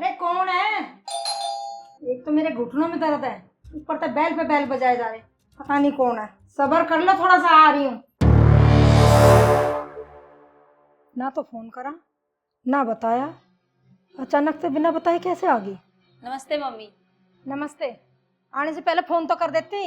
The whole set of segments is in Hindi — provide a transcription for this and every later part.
अरे कौन है? एक तो मेरे घुटनों में दर्द है, ऊपर से बैल पे बैल बजाए जा रहे। पता नहीं कौन है, सब्र कर लो थोड़ा सा, आ रही हूँ। ना तो फोन करा ना बताया, अचानक से बिना बताए कैसे आ गई? नमस्ते मम्मी। नमस्ते। आने से पहले फोन तो कर देती।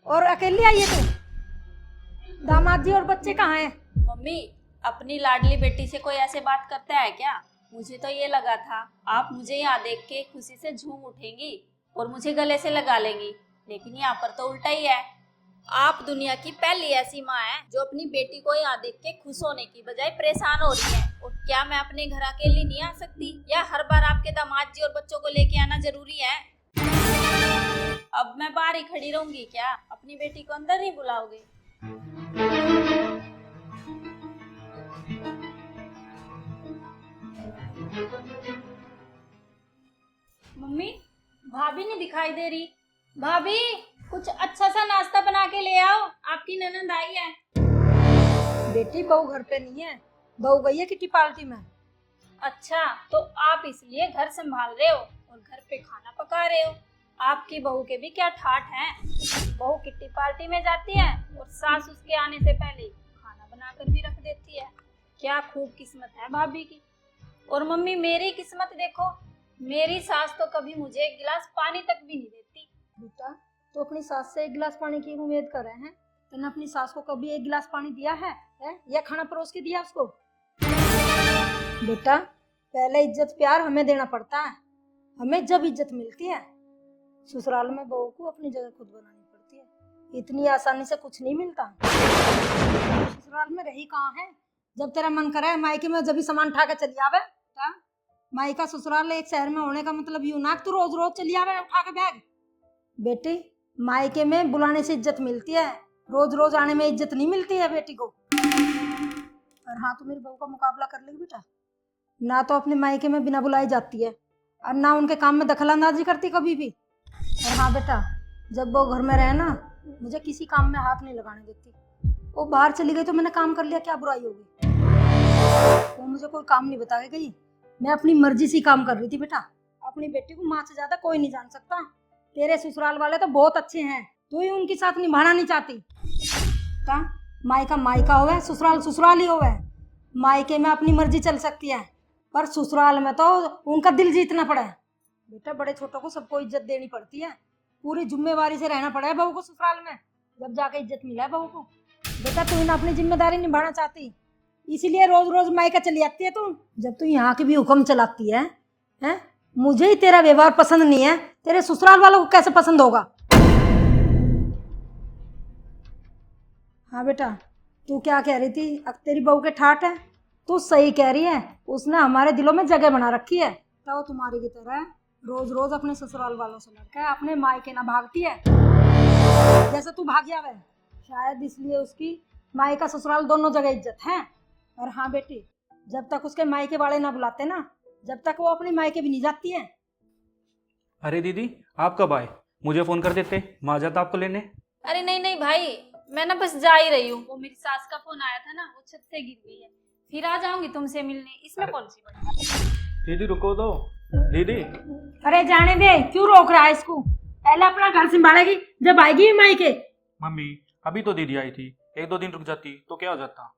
और अकेली आई है तू? दामाद जी और बच्चे कहाँ हैं? मम्मी, अपनी लाडली बेटी से कोई ऐसे बात करता है क्या? मुझे तो ये लगा था आप मुझे यहाँ देख के खुशी से झूम उठेंगी और मुझे गले से लगा लेंगी, लेकिन यहाँ पर तो उल्टा ही है। आप दुनिया की पहली ऐसी माँ है जो अपनी बेटी को यहाँ देख के खुश होने की बजाय परेशान हो रही है। और क्या मैं अपने घर अकेली नहीं आ सकती, या हर बार आपके दामाद जी और बच्चों को लेके आना जरूरी है? अब मैं बाहर ही खड़ी रहूंगी क्या? अपनी बेटी को अंदर नहीं बुलाओगे? मम्मी, भाभी नहीं दिखाई दे रही। भाभी, कुछ अच्छा सा नाश्ता बना के ले आओ, आपकी ननद आई है। बेटी बहू घर पे नहीं है, बहू गई है किटी पार्टी में। अच्छा, तो आप इसलिए घर संभाल रहे हो और घर पे खाना पका रहे हो। आपकी बहू के भी क्या ठाठ हैं। बहू किट्टी पार्टी में जाती है और सास उसके आने से पहले खाना बनाकर भी रख देती है। क्या खूब किस्मत है भाभी की। और मम्मी, मेरी किस्मत देखो, मेरी सास तो कभी मुझे एक गिलास पानी तक भी नहीं देती। बेटा, तो अपनी सास से एक गिलास पानी की उम्मीद कर रहे हैं? तूने अपनी सास को कभी एक गिलास पानी दिया है? या खाना परोस के दिया उसको? बेटा, पहले इज्जत प्यार हमें देना पड़ता है। हमें जब इज्जत मिलती है, ससुराल में बहू को अपनी जगह खुद बनानी पड़ती है। इतनी आसानी से कुछ नहीं मिलता। ससुराल में रही कहाँ है? जब तेरा मन करे मायके में जब भी सामान उठा के चली आवे। मायका ससुराल एक शहर में होने का मतलब यूं ना तू रोज रोज चली आवे उठा के बैग। बेटी, मायके में बुलाने से इज्जत मिलती है, रोज रोज आने में इज्जत नहीं मिलती है बेटी को। और हाँ, तू मेरी बहू का मुकाबला कर लेगी बेटा। ना तो अपने मायके में बिना बुलाई जाती है और ना उनके काम में दखलंदाजी करती कभी भी। और हाँ बेटा, जब वो घर में रहे ना, मुझे किसी काम में हाथ नहीं लगाने देती। वो बाहर चली गई तो मैंने काम कर लिया, क्या बुराई होगी? वो मुझे कोई काम नहीं बता के गई, मैं अपनी मर्जी से काम कर रही थी बेटा। अपनी बेटी को माँ से ज्यादा कोई नहीं जान सकता। तेरे ससुराल वाले तो बहुत अच्छे हैं, तू ही उनके साथ निभाना नहीं चाहती। का मायका मायका होवे, ससुराल ससुराल ही होवे। मायके में अपनी मर्जी चल सकती है, पर ससुराल में तो उनका दिल जीतना पड़े। बेटा, बड़े छोटों को सबको इज्जत देनी पड़ती है, पूरी जिम्मेवारी से रहना पड़ा है बहू को ससुराल में, जब जाके इज्जत मिला है बहू को। बेटा, तू ना अपनी जिम्मेदारी निभाना चाहती, इसीलिए रोज रोज मायका चली आती है तू। जब तू यहाँ की भी हुक्म चलाती है, हैं? मुझे ही तेरा व्यवहार पसंद नहीं है, तेरे ससुराल वालों को कैसे पसंद होगा? हाँ बेटा, तू क्या कह रही थी? अब तेरी बहू के ठाठ है। तू सही कह रही है, उसने हमारे दिलों में जगह बना रखी है। तो वो तुम्हारी की तरह रोज रोज अपने ससुराल वालों से लड़का है, अपने मायके ना भागती है जैसे तू भाग जावे। शायद इसलिए उसकी मायका ससुराल दोनों जगह इज्जत है। और हाँ बेटी, जब तक उसके मायके वाले ना बुलाते ना, जब तक वो अपने मायके भी नहीं जाती है। अरे दीदी, आप कब आए? मुझे फोन कर देते, मैं आ जाता आपको लेने। अरे नहीं नहीं भाई, मैं ना बस जा ही रही हूँ। वो मेरी सास का फोन आया था ना, वो छत से गिर गई है, फिर आ जाऊंगी तुमसे मिलने। इसमें कौन सी बात है? दीदी रुको तो। दीदी, अरे जाने दे, क्यों रोक रहा है इसको? पहले अपना घर संभालेगी, जब आएगी मायके। मम्मी अभी तो दीदी आई थी, एक दो दिन रुक जाती तो क्या हो जाता।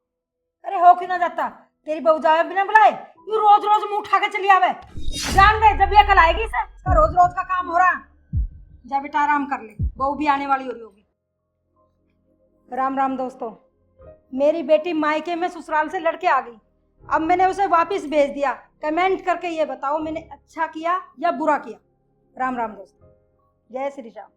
अरे हो क्यों ना जाता? तेरी बहू जावे बिना बुलाए, क्यों रोज रोज मुंह उठा के चली आवे? जान दे, जब ये कल आएगी से इसका रोज रोज का काम हो रहा। जा बेटा, आराम कर ले, बहू भी आने वाली हो रही होगी। राम राम दोस्तों, मेरी बेटी मायके में ससुराल से लड़के आ गई। अब मैंने उसे वापस भेज दिया। कमेंट करके ये बताओ मैंने अच्छा किया या बुरा किया। राम राम दोस्तों, जय श्री राम।